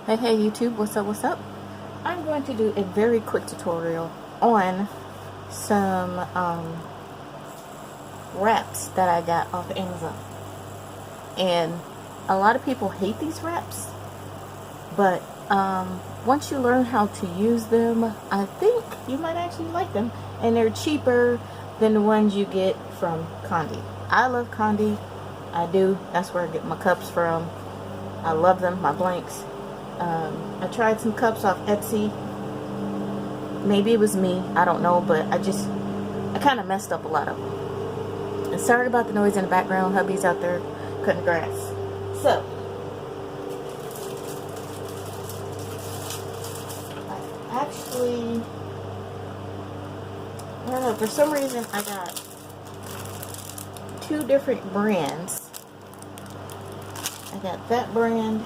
Hey YouTube, what's up? I'm going to do a very quick tutorial on some wraps that I got off Amazon. And a lot of people hate these wraps, but once you learn how to use them, I think you might actually like them. And they're cheaper than the ones you get from Condi. I love Condi. I do. That's where I get my cups from. I love them, my blanks. I tried some cups off Etsy. Maybe it was me, I don't know, but I kind of messed up a lot of them. And sorry about the noise in the background. Hubby's out there cutting grass. So, I don't know, for some reason I got two different brands. I got that brand.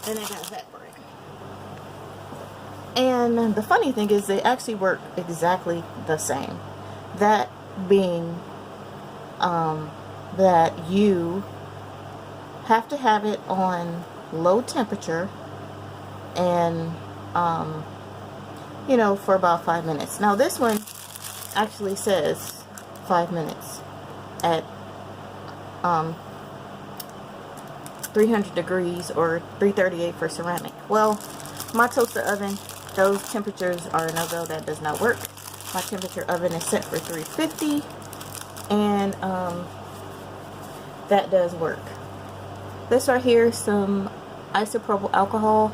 And I got that brand. And the funny thing is they actually work exactly the same. That being that you have to have it on low temperature and you know, for about 5 minutes. Now this one actually says 5 minutes at 300 degrees or 338 for ceramic. Well, my toaster oven, those temperatures are a no-go. That does not work. My temperature oven is set for 350, and that does work. This right here is some isopropyl alcohol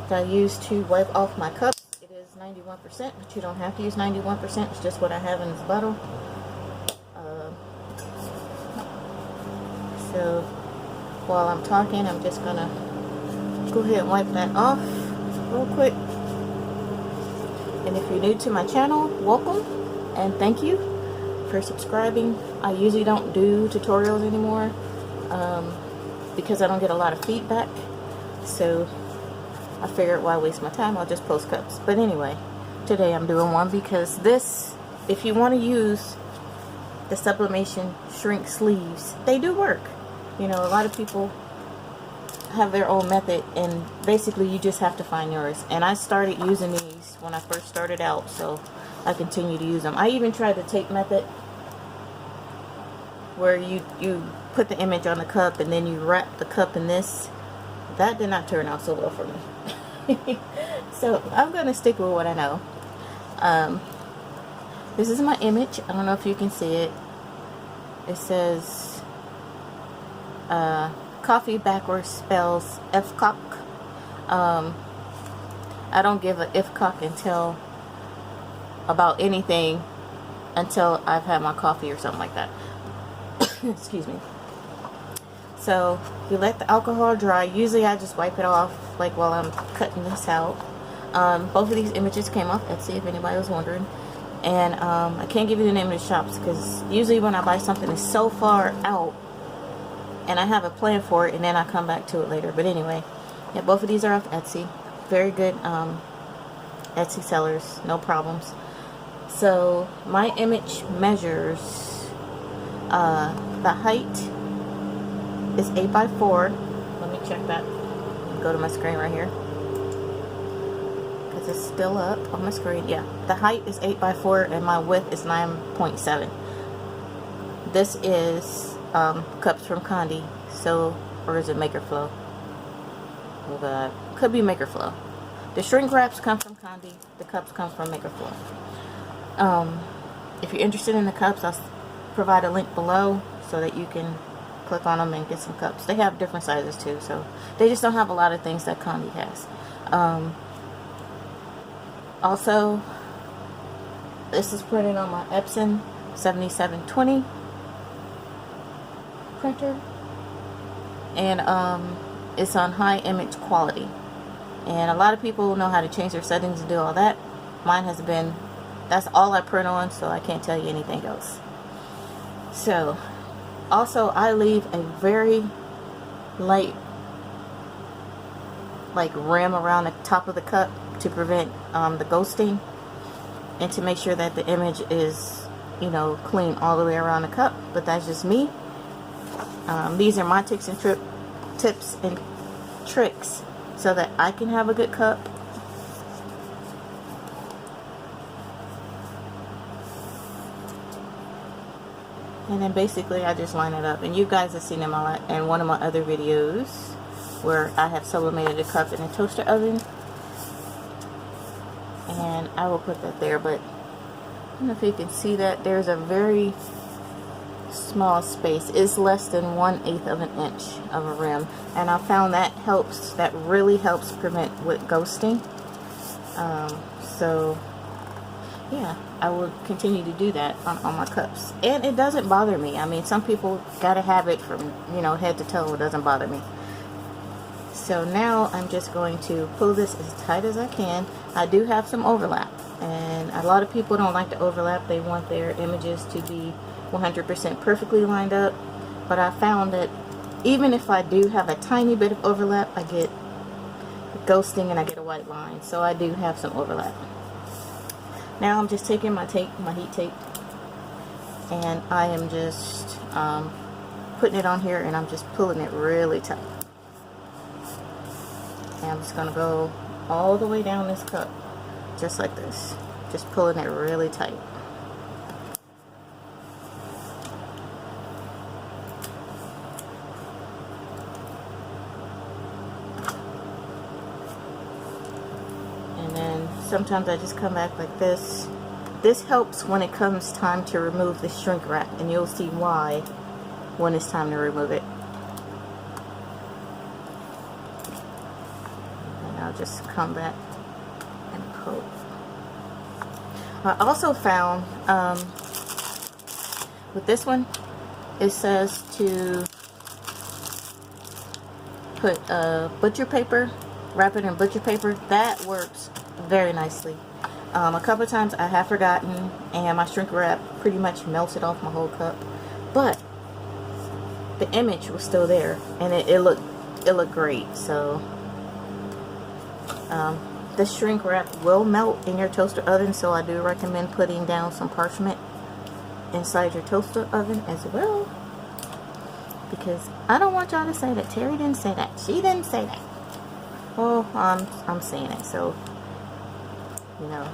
that I use to wipe off my cups. It is 91%, but you don't have to use 91%. It's just what I have in this bottle. So while I'm talking, I'm just gonna go ahead and wipe that off real quick. And if you're new to my channel, welcome and thank you for subscribing. I usually don't do tutorials anymore because I don't get a lot of feedback, so I figured why waste my time, I'll just post cups. But anyway, today I'm doing one because this, if you want to use the sublimation shrink sleeves, they do work. You know, a lot of people have their own method, and basically you just have to find yours. And I started using these when I first started out, so I continue to use them. I even tried the tape method, where you put the image on the cup and then you wrap the cup in this. That did not turn out so well for me. So I'm going to stick with what I know. This is my image. I don't know if you can see it. It says coffee backwards spells F-cock. I don't give a F-cock until about anything until I've had my coffee or something like that. Excuse me. So you let the alcohol dry. Usually I just wipe it off like while I'm cutting this out. Both of these images came off Etsy, if anybody was wondering. And I can't give you the name of the shops because usually when I buy something it's so far out and I have a plan for it, and then I come back to it later. But anyway, yeah, both of these are off Etsy. Very good Etsy sellers, no problems. So my image measures, the height is 8x4. Let me check that. Go to my screen right here because it's still up on my screen. Yeah, the height is 8x4 and my width is 9.7. This is cups from Condi. So, or is it Makerflo? Oh god, could be Makerflo. The shrink wraps come from Condi. The cups come from Makerflo. If you're interested in the cups, I'll provide a link below so that you can click on them and get some cups. They have different sizes too, so they just don't have a lot of things that Condi has. Also, this is printed on my Epson 7720 printer, and it's on high image quality, and a lot of people know how to change their settings and do all that. Mine has been, that's all I print on, so I can't tell you anything else. So also I leave a very light like rim around the top of the cup to prevent the ghosting and to make sure that the image is you know, clean all the way around the cup, but that's just me. These are my tips and tricks so that I can have a good cup. And then basically I just line it up, and you guys have seen in one of my other videos where I have sublimated a cup in a toaster oven, and I will put that there. But I don't know if you can see that there's a very small space. It's less than 1/8 of an inch of a rim, and I found that really helps prevent with ghosting. So yeah, I will continue to do that on my cups, and it doesn't bother me. I mean, some people gotta have it from, you know, head to toe. It doesn't bother me. So now I'm just going to pull this as tight as I can. I do have some overlap, and a lot of people don't like to overlap. They want their images to be 100% perfectly lined up, but I found that even if I do have a tiny bit of overlap, I get ghosting and I get a white line. So I do have some overlap. Now I'm just taking my heat tape, and I am just putting it on here, and I'm just pulling it really tight. And I'm just going to go all the way down this cup, just like this. Just pulling it really tight. And then sometimes I just come back like this. This helps when it comes time to remove the shrink wrap, and you'll see why when it's time to remove it. And I'll just come back and pull. I also found with this one, it says to put butcher paper, wrap it in butcher paper. That works very nicely. A couple of times I have forgotten, and my shrink wrap pretty much melted off my whole cup, but the image was still there, and it looked great. So the shrink wrap will melt in your toaster oven, so I do recommend putting down some parchment inside your toaster oven as well, because I don't want y'all to say that Terry didn't say that, she didn't say that. Well, I'm saying it, so you know,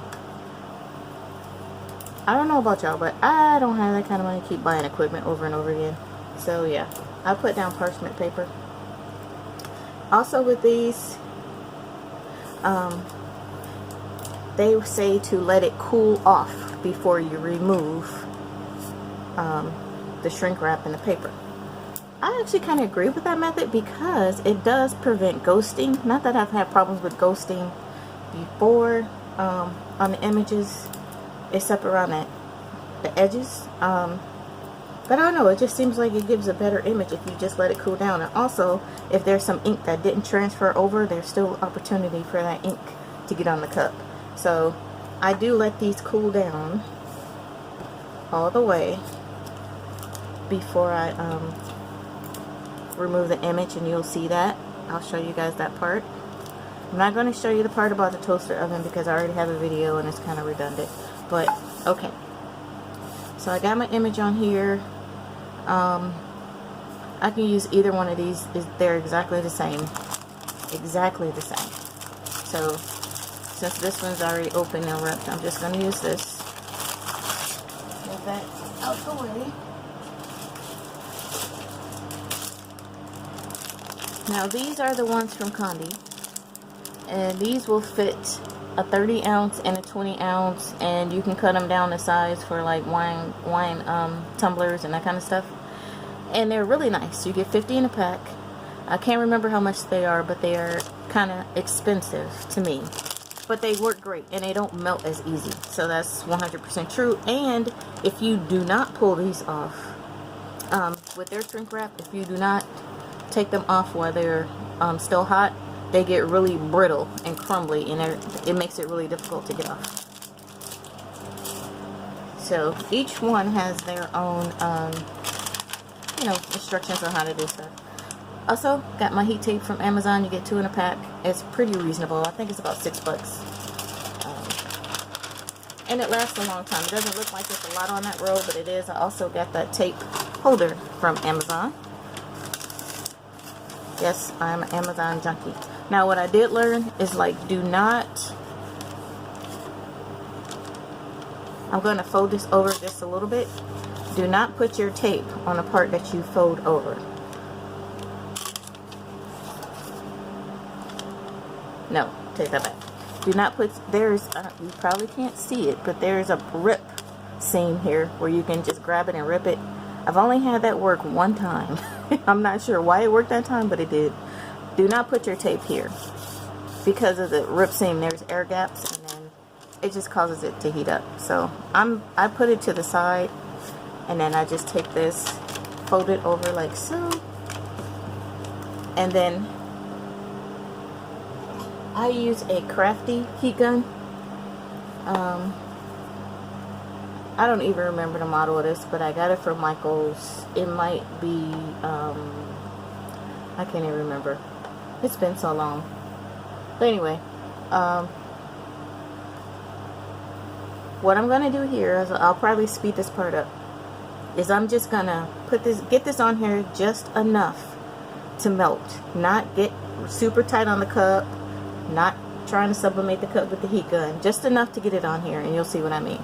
I don't know about y'all, but I don't have that kind of money to keep buying equipment over and over again. So yeah, I put down parchment paper. Also with these, they say to let it cool off before you remove the shrink wrap and the paper. I actually kind of agree with that method, because it does prevent ghosting. Not that I've had problems with ghosting before on the images, except around the edges. But I don't know, it just seems like it gives a better image if you just let it cool down. And also, if there's some ink that didn't transfer over, there's still opportunity for that ink to get on the cup. So I do let these cool down all the way before I remove the image, and you'll see that. I'll show you guys that part. I'm not going to show you the part about the toaster oven because I already have a video and it's kind of redundant. But okay, so I got my image on here. I can use either one of these. They're exactly the same. Exactly the same. So since this one's already open and wrapped, I'm just going to use this. Get that out the way. Now these are the ones from Condi, and these will fit a 30 ounce and a 20 ounce, and you can cut them down to size for like wine tumblers and that kind of stuff. And they're really nice. You get 50 in a pack. I can't remember how much they are, but they are kind of expensive to me. But they work great, and they don't melt as easy. So that's 100% true. And if you do not pull these off with their shrink wrap, if you do not take them off while they're still hot, they get really brittle and crumbly, and it makes it really difficult to get off. So each one has their own you know, instructions on how to do stuff. Also got my heat tape from Amazon. You get 2 in a pack. It's pretty reasonable. I think it's about $6. And it lasts a long time. It doesn't look like it's a lot on that roll, but it is. I also got that tape holder from Amazon. Yes, I'm an Amazon junkie. Now what I did learn is, like, do not, I'm going to fold this over just a little bit. Do not put your tape on the part that you fold over. No, take that back. Do not put, there's, you probably can't see it, but there's a rip seam here where you can just grab it and rip it. I've only had that work one time. I'm not sure why it worked that time, but it did. Do not put your tape here. Because of the rip seam, there's air gaps, and then it just causes it to heat up. So I put it to the side, and then I just take this, fold it over like so, and then I use a Crafty heat gun. I don't even remember the model of this, but I got it from Michael's. It might be, I can't even remember. It's been so long. But anyway, what I'm going to do here is, I'll probably speed this part up, is I'm just going to get this on here just enough to melt. Not get super tight on the cup, not trying to sublimate the cup with the heat gun. Just enough to get it on here, and you'll see what I mean.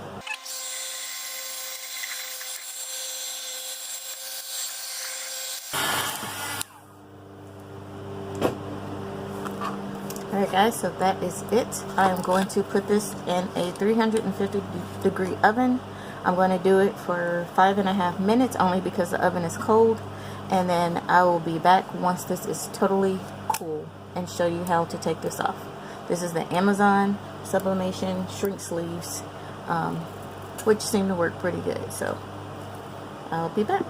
Alright guys, so that is it. I am going to put this in a 350-degree oven. I'm going to do it for 5.5 minutes, only because the oven is cold. And then I will be back once this is totally cool and show you how to take this off. This is the Amazon sublimation shrink sleeves, which seem to work pretty good. So I'll be back.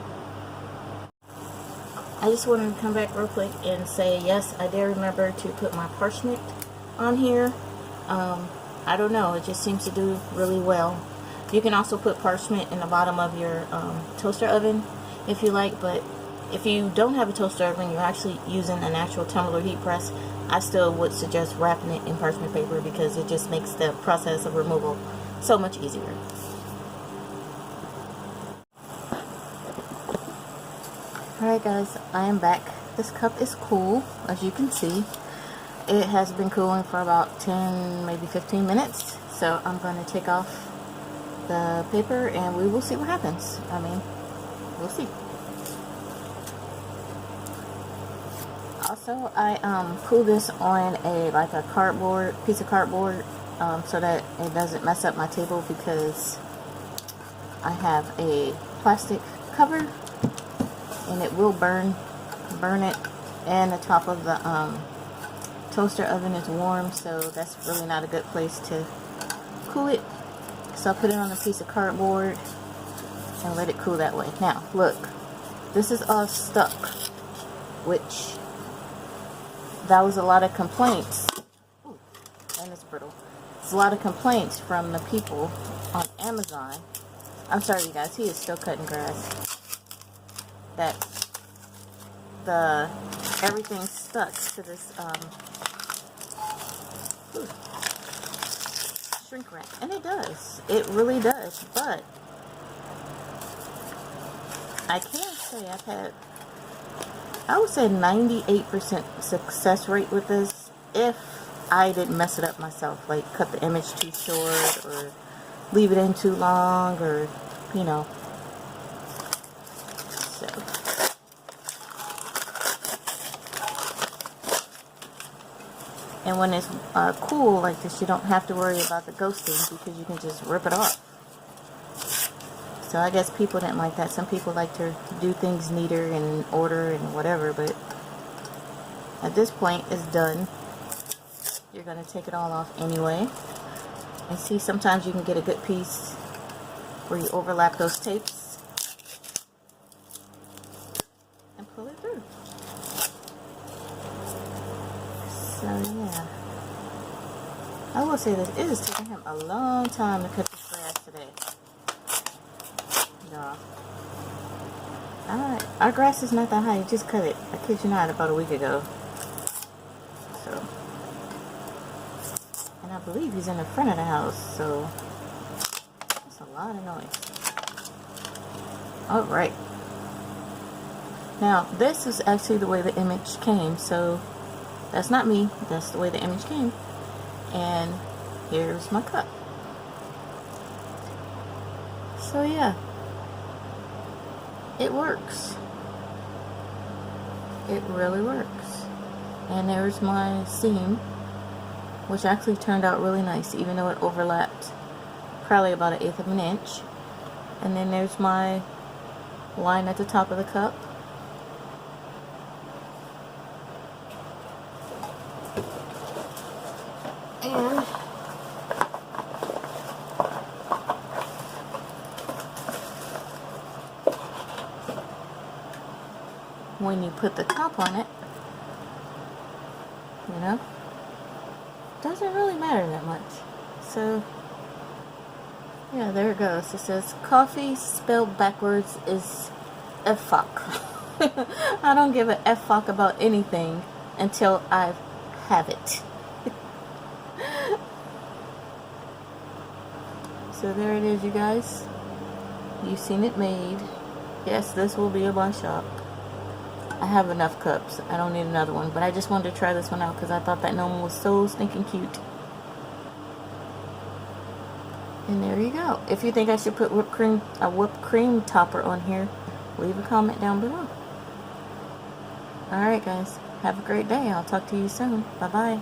I just wanted to come back real quick and say, yes, I did remember to put my parchment on here. I don't know, it just seems to do really well. You can also put parchment in the bottom of your toaster oven if you like, but if you don't have a toaster oven, you're actually using an actual tumbler heat press, I still would suggest wrapping it in parchment paper, because it just makes the process of removal so much easier. Alright guys, I am back. This cup is cool, as you can see. It has been cooling for about 10, maybe 15 minutes. So I'm going to take off the paper and we will see what happens. I mean, we'll see. Also, I cool this on a cardboard, piece of cardboard, so that it doesn't mess up my table, because I have a plastic cover and it will burn it, and the top of the toaster oven is warm, so that's really not a good place to cool it. So I put it on a piece of cardboard and let it cool that way. Now look, this is all stuck, which that was a lot of complaints. Ooh, and it's brittle. It's a lot of complaints from the people on Amazon. I'm sorry you guys, he is still cutting grass. That everything's stuck to this shrink wrap, and it does. It really does. But I can say I've had, I would say, 98% success rate with this, if I didn't mess it up myself, like cut the image too short or leave it in too long, or you know. So and when it's cool like this, you don't have to worry about the ghosting, because you can just rip it off. So I guess people didn't like that. Some people like to do things neater and in order and whatever, but at this point it's done. You're going to take it all off anyway. And see, sometimes you can get a good piece where you overlap those tapes and pull it through. So yeah, I will say this, it is taking him a long time to cut this grass today. Y'all, our grass is not that high. He just cut it, I kid you not, about a week ago. So, and I believe he's in the front of the house, so lot of noise. Alright. Now, this is actually the way the image came, so that's not me, that's the way the image came. And here's my cup. So yeah, it works. It really works. And there's my seam, which actually turned out really nice, even though it overlapped probably about 1/8 of an inch. And then there's my line at the top of the cup. And when you put the top on it, you know, doesn't really matter that much. So yeah, there it goes. It says coffee spelled backwards is F-fuck. I don't give a F-fuck about anything until I have it. So there it is, you guys. You've seen it made. Yes, this will be in my shop. I have enough cups. I don't need another one. But I just wanted to try this one out because I thought that gnome was so stinking cute. And there you go. If you think I should put a whipped cream topper on here, leave a comment down below. Alright guys, have a great day. I'll talk to you soon. Bye bye.